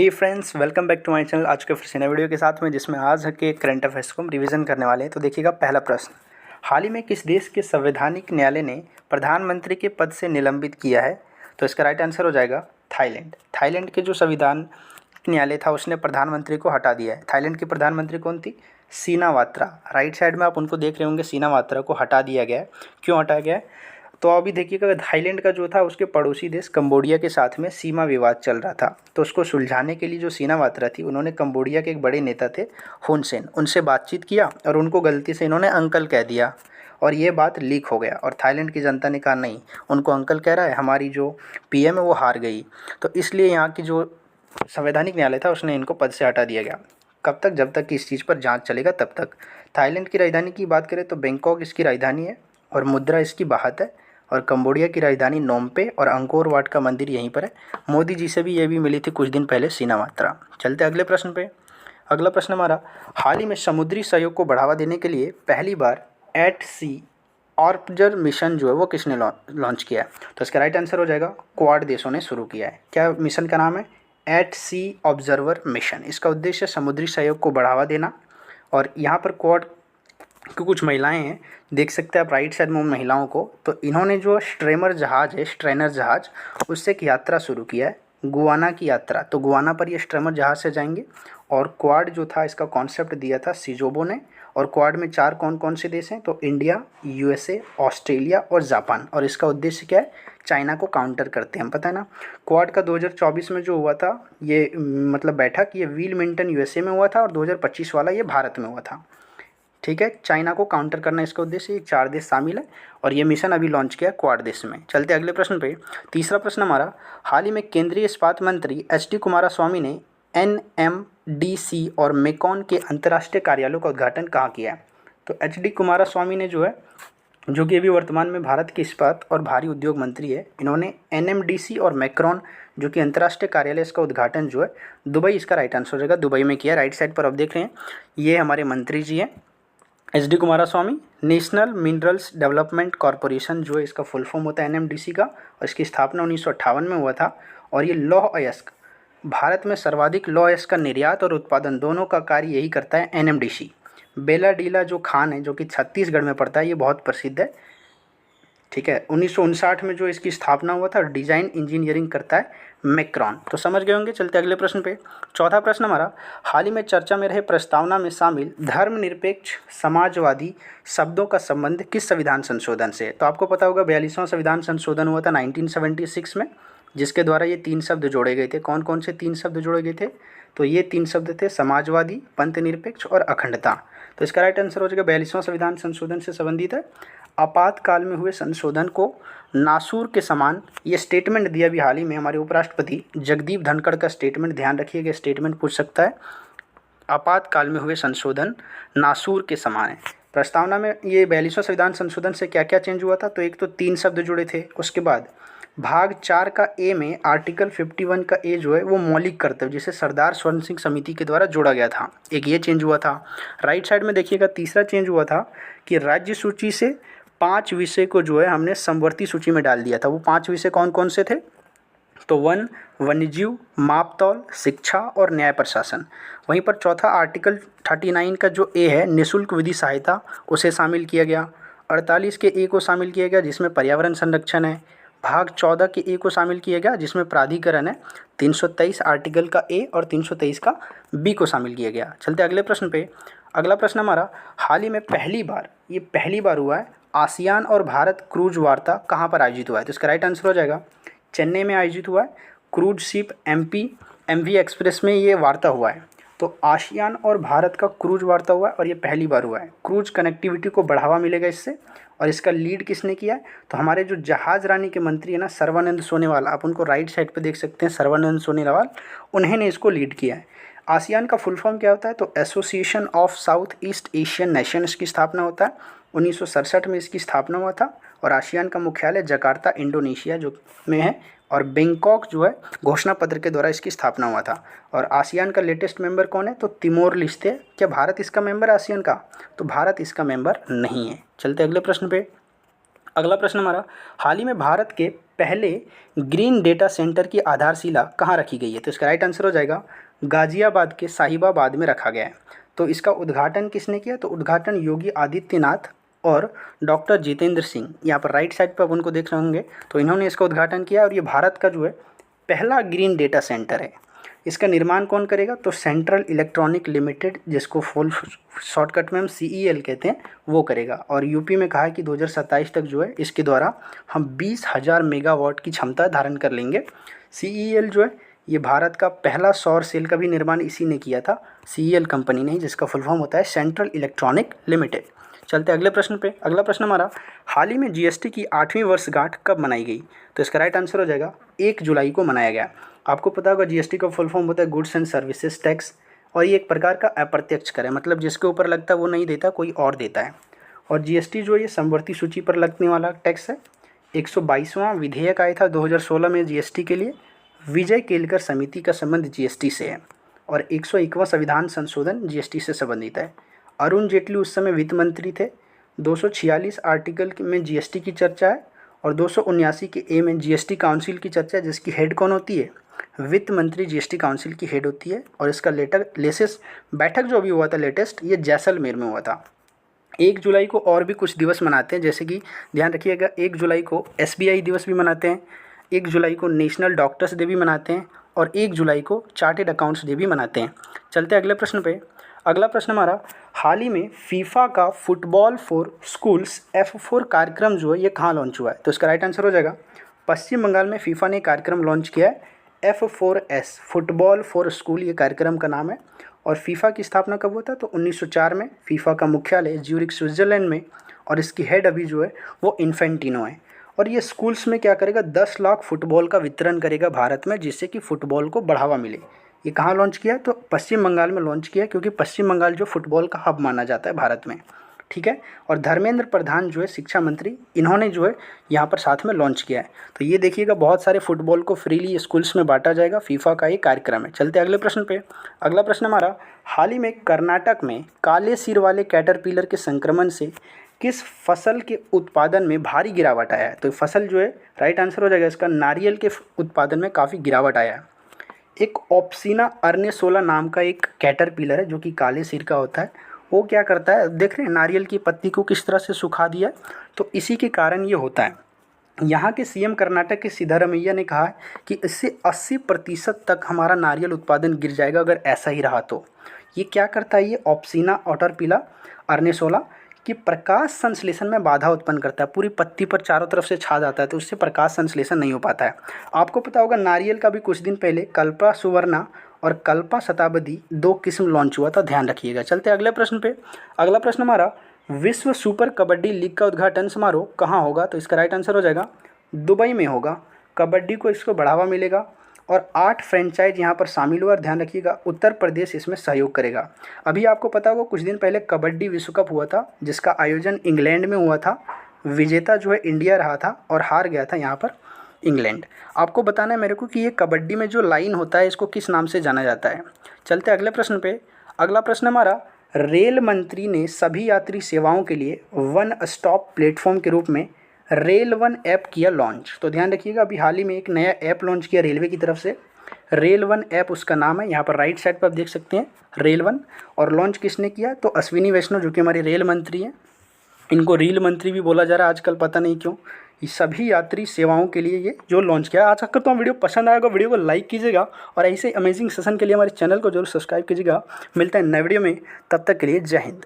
Hey friends, welcome back to my channel. आज के फिर से नए वीडियो के साथ में, जिसमें आज के करंट अफेयर्स को हम रिवीजन करने वाले हैं। तो देखिएगा, पहला प्रश्न, हाल ही में किस देश के संवैधानिक न्यायालय ने प्रधानमंत्री के पद से निलंबित किया है? तो इसका राइट आंसर हो जाएगा थाईलैंड। थाईलैंड के जो संविधान न्यायालय था उसने प्रधानमंत्री को हटा दिया है। थाईलैंड की प्रधानमंत्री कौन थी? सीनावात्रा। राइट साइड में आप उनको देख रहे होंगे, सीनावात्रा को हटा दिया गया है। क्यों हटाया गया है? तो अभी देखिएगा, थाईलैंड का जो था उसके पड़ोसी देश कंबोडिया के साथ में सीमा विवाद चल रहा था। तो उसको सुलझाने के लिए जो सीनावात्रा थी, उन्होंने कंबोडिया के एक बड़े नेता थे हुन सेन, उनसे बातचीत किया और उनको गलती से इन्होंने अंकल कह दिया और ये बात लीक हो गया। और थाईलैंड की जनता ने कहा नहीं, उनको अंकल कह रहा है, हमारी जो पीएम है वो हार गई। तो इसलिए यहाँ की जो संवैधानिक न्यायालय था उसने इनको पद से हटा दिया गया। कब तक? जब तक कि इस चीज़ पर जांच चलेगा तब तक। थाईलैंड की राजधानी की बात करें तो बैंकॉक इसकी राजधानी है और मुद्रा इसकी बाहत है। और कंबोडिया की राजधानी नोमपे और अंकोर वाट का मंदिर यहीं पर है। मोदी जी से भी ये भी मिली थी कुछ दिन पहले सीनामात्रा। चलते अगले प्रश्न पे। अगला प्रश्न हमारा, हाल ही में समुद्री सहयोग को बढ़ावा देने के लिए पहली बार एट सी ऑर्बिटर मिशन जो है वो किसने लॉन्च किया है? तो इसका राइट आंसर हो जाएगा क्वाड देशों ने शुरू किया है। क्या मिशन का नाम है? एट सी ऑब्जर्वर मिशन। इसका उद्देश्य समुद्री सहयोग को बढ़ावा देना। और यहाँ पर क्वाड की कुछ महिलाएं हैं, देख सकते हैं आप राइट साइड में उन महिलाओं को। तो इन्होंने जो स्ट्रेमर जहाज़ है, स्ट्रेनर जहाज़, उससे एक यात्रा शुरू किया है, गुआना की यात्रा। तो गुआना पर ये स्ट्रेमर जहाज़ से जाएंगे। और क्वाड जो था इसका कॉन्सेप्ट दिया था सिजोबो ने। और क्वाड में चार कौन कौन से देश हैं? तो इंडिया, यूएसए, ऑस्ट्रेलिया और जापान। और इसका उद्देश्य क्या है? चाइना को काउंटर करते हैं, हम पता है ना। क्वाड का 2024 में जो हुआ था ये मतलब बैठक, ये विलमिंगटन यूएसए में हुआ था और 2025 वाला ये भारत में हुआ था। ठीक है, चाइना को काउंटर करना इसका उद्देश्य। ये चार देश शामिल है और ये मिशन अभी लॉन्च किया क्वाड देश में। चलते अगले प्रश्न पे। तीसरा प्रश्न हमारा, हाल ही में केंद्रीय इस्पात मंत्री एच डी कुमारस्वामी ने एनएमडीसी और मेकॉन के अंतर्राष्ट्रीय कार्यालयों का उद्घाटन कहाँ किया है? तो एच डी कुमारस्वामी ने जो है, जो कि अभी वर्तमान में भारत के इस्पात और भारी उद्योग मंत्री है, इन्होंने एनएमडीसी और मैक्रॉन जो कि अंतर्राष्ट्रीय कार्यालय, इसका उद्घाटन जो है दुबई, इसका राइट आंसर हो जाएगा, दुबई में किया। राइट साइड पर आप देख रहे हैं, ये हमारे मंत्री जी हैं H D Kumaraswamy. National minerals development corporation जो है, इसका फुल फॉर्म होता है एनएमडीसी का। और इसकी स्थापना 1958 में हुआ था। और ये लौह अयस्क, भारत में सर्वाधिक लौह अयस्क का निर्यात और उत्पादन दोनों का कार्य यही करता है एनएमडीसी। बेलाडीला जो खान है, जो कि छत्तीसगढ़ में पड़ता है, ये बहुत प्रसिद्ध है। ठीक है, 1959 में जो इसकी स्थापना हुआ था। डिजाइन इंजीनियरिंग करता है मैक्रॉन। तो समझ गए होंगे। चलते अगले प्रश्न पे। चौथा प्रश्न हमारा, हाल ही में चर्चा में रहे प्रस्तावना में शामिल धर्मनिरपेक्ष समाजवादी शब्दों का संबंध किस संविधान संशोधन से? तो आपको पता होगा 42वां संविधान संशोधन हुआ था 1976 में, जिसके द्वारा ये तीन शब्द जोड़े गए थे। कौन कौन से तीन शब्द जोड़े गए थे? तो ये तीन शब्द थे समाजवादी, पंथनिरपेक्ष और अखंडता। तो इसका राइट आंसर हो जाएगा 42वां संविधान संशोधन से संबंधित है। आपातकाल में हुए संशोधन को नासूर के समान, ये स्टेटमेंट दिया भी हाल ही में हमारे उपराष्ट्रपति जगदीप धनखड़ का स्टेटमेंट, ध्यान रखिएगा, स्टेटमेंट पूछ सकता है। आपातकाल में हुए संशोधन नासूर के समान है। प्रस्तावना में ये 42वां संविधान संशोधन से क्या क्या चेंज हुआ था? तो एक तो तीन शब्द जुड़े थे। उसके बाद भाग 4 का ए में आर्टिकल 51 का ए जो है वो मौलिक कर्तव्य, जिसे सरदार स्वर्ण सिंह समिति के द्वारा जोड़ा गया था, एक ये चेंज हुआ था। राइट साइड में देखिएगा, तीसरा चेंज हुआ था कि राज्य सूची से 5 विषय को जो है हमने समवर्ती सूची में डाल दिया था। वो 5 विषय कौन कौन से थे? तो वन, वन्यजीव, मापतौल, शिक्षा और न्याय प्रशासन। वहीं पर चौथा आर्टिकल 39 का जो ए है, निःशुल्क विधि सहायता, उसे शामिल किया गया। 48 के ए को शामिल किया गया, जिसमें पर्यावरण संरक्षण है। भाग 14 के ए को शामिल किया गया, जिसमें प्राधिकरण है। 323 आर्टिकल का ए और 323 का बी को शामिल किया गया। चलते अगले प्रश्न पे। अगला प्रश्न हमारा, हाल ही में पहली बार हुआ है आसियान और भारत क्रूज वार्ता कहाँ पर आयोजित हुआ है? तो इसका राइट आंसर हो जाएगा चेन्नई में आयोजित हुआ है। क्रूज शिप एमवी एक्सप्रेस में ये वार्ता हुआ है। तो आसियान और भारत का क्रूज वार्ता हुआ है और ये पहली बार हुआ है। क्रूज कनेक्टिविटी को बढ़ावा मिलेगा इससे। और इसका लीड किसने किया है? तो हमारे जो जहाज़ रानी के मंत्री है ना, सर्बानंद सोनोवाल, आप उनको राइट साइड पे देख सकते हैं, सर्बानंद सोनोवाल, उन्होंने इसको लीड किया है। आसियान का फुल फॉर्म क्या होता है? तो association of south east Asian Nations की स्थापना होता है। 1967 में इसकी स्थापना हुआ था। और आसियान का मुख्यालय जकार्ता, इंडोनेशिया जो में है। और बैंकॉक जो है घोषणा पत्र के द्वारा इसकी स्थापना हुआ था। और आसियान का लेटेस्ट मेंबर कौन है? तो तिमोर लेस्ते। क्या भारत इसका मेंबर है आसियान का? तो भारत इसका मेंबर नहीं है। चलते अगले प्रश्न पे। अगला प्रश्न हमारा, हाल ही में भारत के पहले ग्रीन डेटा सेंटर की आधारशिला कहाँ रखी गई है? तो इसका राइट आंसर हो जाएगा गाज़ियाबाद के साहिबाबाद में रखा गया है। तो इसका उद्घाटन किसने किया? तो उद्घाटन योगी आदित्यनाथ और डॉक्टर जितेंद्र सिंह, यहाँ पर राइट साइड पर आप उनको देख रहे होंगे, तो इन्होंने इसका उद्घाटन किया और ये भारत का जो है पहला ग्रीन डेटा सेंटर है। इसका निर्माण कौन करेगा? तो सेंट्रल इलेक्ट्रॉनिक लिमिटेड, जिसको फुल शॉर्टकट में हम CEL कहते हैं, वो करेगा। और यूपी में कहा है कि 2027 तक जो है इसके द्वारा हम 20,000 मेगावाट की क्षमता धारण कर लेंगे। CEL जो है ये भारत का पहला सौर सेल का भी निर्माण इसी ने किया था, CEL कंपनी ने, जिसका फुल फॉर्म होता है सेंट्रल इलेक्ट्रॉनिक लिमिटेड। चलते अगले प्रश्न पे। अगला प्रश्न हमारा, हाल ही में GST की 8वीं वर्षगांठ कब मनाई गई? तो इसका राइट आंसर हो जाएगा 1 जुलाई को मनाया गया। आपको पता होगा GST का फुल फॉर्म होता है गुड्स एंड सर्विसेज टैक्स, और ये एक प्रकार का अप्रत्यक्ष कर है, मतलब जिसके ऊपर लगता है वो नहीं देता, कोई और देता है। और GST जो ये समवर्ती सूची पर लगने वाला टैक्स है। 122वां विधेयक आया था 2016 में GST के लिए। विजय केलकर समिति का संबंध GST से है। और 101वां संविधान संशोधन GST से संबंधित है। अरुण जेटली उस समय वित्त मंत्री थे। 246 आर्टिकल में GST की चर्चा है और 279 के ए में GST काउंसिल की चर्चा है, जिसकी हेड कौन होती है? वित्त मंत्री GST काउंसिल की हेड होती है। और इसका लेटेस्ट बैठक जो अभी हुआ था लेटेस्ट, ये जैसलमेर में हुआ था। 1 जुलाई को और भी कुछ दिवस मनाते हैं, जैसे कि ध्यान रखिएगा 1 जुलाई को SBI दिवस भी मनाते हैं, 1 जुलाई को नेशनल डॉक्टर्स डे भी मनाते हैं, और 1 जुलाई को चार्टेड अकाउंट्स डे भी मनाते हैं। चलते अगले प्रश्न पे। अगला प्रश्न हमारा, हाल ही में फीफा का फुटबॉल फॉर स्कूल्स F4 कार्यक्रम जो है ये कहाँ लॉन्च हुआ है? तो इसका राइट आंसर हो जाएगा पश्चिम बंगाल में फीफा ने कार्यक्रम लॉन्च किया है। F4S फुटबॉल फॉर स्कूल ये कार्यक्रम का नाम है। और फीफा की स्थापना कब हुआ था? तो 1904 में। फीफा का मुख्यालय ज्यूरिख स्विट्ज़रलैंड में, और इसकी हेड अभी जो है वो इन्फेंटिनो है। और ये स्कूल्स में क्या करेगा? 10 लाख फुटबॉल का वितरण करेगा भारत में, जिससे कि फ़ुटबॉल को बढ़ावा मिले। ये कहाँ लॉन्च किया? तो पश्चिम बंगाल में लॉन्च किया, क्योंकि पश्चिम बंगाल जो फुटबॉल का हब माना जाता है भारत में। ठीक है। और धर्मेंद्र प्रधान जो है शिक्षा मंत्री, इन्होंने जो है यहाँ पर साथ में लॉन्च किया है। तो ये देखिएगा बहुत सारे फुटबॉल को फ्रीली स्कूल्स में बांटा जाएगा, फीफा का ये कार्यक्रम है। चलते अगले प्रश्न पे। अगला प्रश्न हमारा, हाल ही में कर्नाटक में काले सिर वाले कैटरपिलर के संक्रमण से किस फसल के उत्पादन में भारी गिरावट आया है? तो फसल जो है राइट आंसर हो जाएगा इसका नारियल के उत्पादन में काफ़ी गिरावट आया है। एक ऑप्सिना अर्नेसोला नाम का एक कैटरपिलर है जो कि काले सिर का होता है। वो क्या करता है, देख रहे हैं नारियल की पत्ती को किस तरह से सुखा दिया है, तो इसी के कारण ये होता है। यहाँ के CM कर्नाटक के सिद्धारमैया ने कहा है कि इससे 80% तक हमारा नारियल उत्पादन गिर जाएगा अगर ऐसा ही रहा तो। ये क्या करता है? ये ऑप्सिना ऑटरपिला अर्नेसोला कि प्रकाश संश्लेषण में बाधा उत्पन्न करता है, पूरी पत्ती पर चारों तरफ से छा जाता है, तो उससे प्रकाश संश्लेषण नहीं हो पाता है। आपको पता होगा नारियल का भी कुछ दिन पहले कल्पा सुवर्णा और कल्पा शताब्दी 2 किस्म लॉन्च हुआ था, ध्यान रखिएगा। चलते अगले प्रश्न पे। अगला प्रश्न हमारा, विश्व सुपर कबड्डी लीग का उद्घाटन समारोह कहाँ होगा? तो इसका राइट आंसर हो जाएगा दुबई में होगा। कबड्डी को इसको बढ़ावा मिलेगा और 8 फ्रेंचाइज यहाँ पर शामिल हुआ। और ध्यान रखिएगा उत्तर प्रदेश इसमें सहयोग करेगा। अभी आपको पता होगा कुछ दिन पहले कबड्डी विश्व कप हुआ था, जिसका आयोजन इंग्लैंड में हुआ था। विजेता जो है इंडिया रहा था और हार गया था यहाँ पर इंग्लैंड। आपको बताना है मेरे को कि ये कबड्डी में जो लाइन होता है इसको किस नाम से जाना जाता है। चलते अगले प्रश्न पे। अगला प्रश्न हमारा, रेल मंत्री ने सभी यात्री सेवाओं के लिए वन स्टॉप प्लेटफॉर्म के रूप में रेल वन ऐप किया लॉन्च। तो ध्यान रखिएगा अभी हाल ही में एक नया ऐप लॉन्च किया रेलवे की तरफ से, रेल वन ऐप उसका नाम है। यहाँ पर राइट साइड पर आप देख सकते हैं रेल वन। और लॉन्च किसने किया? तो अश्विनी वैष्णव जो कि हमारी रेल मंत्री हैं, इनको रेल मंत्री भी बोला जा रहा है आजकल, पता नहीं क्यों। ये सभी यात्री सेवाओं के लिए ये जो लॉन्च किया। आज तक तो वीडियो पसंद आएगा, वीडियो को लाइक कीजिएगा और ऐसे अमेजिंग सेशन के लिए हमारे चैनल को जरूर सब्सक्राइब कीजिएगा। मिलते हैं नए वीडियो में, तब तक के लिए जय हिंद।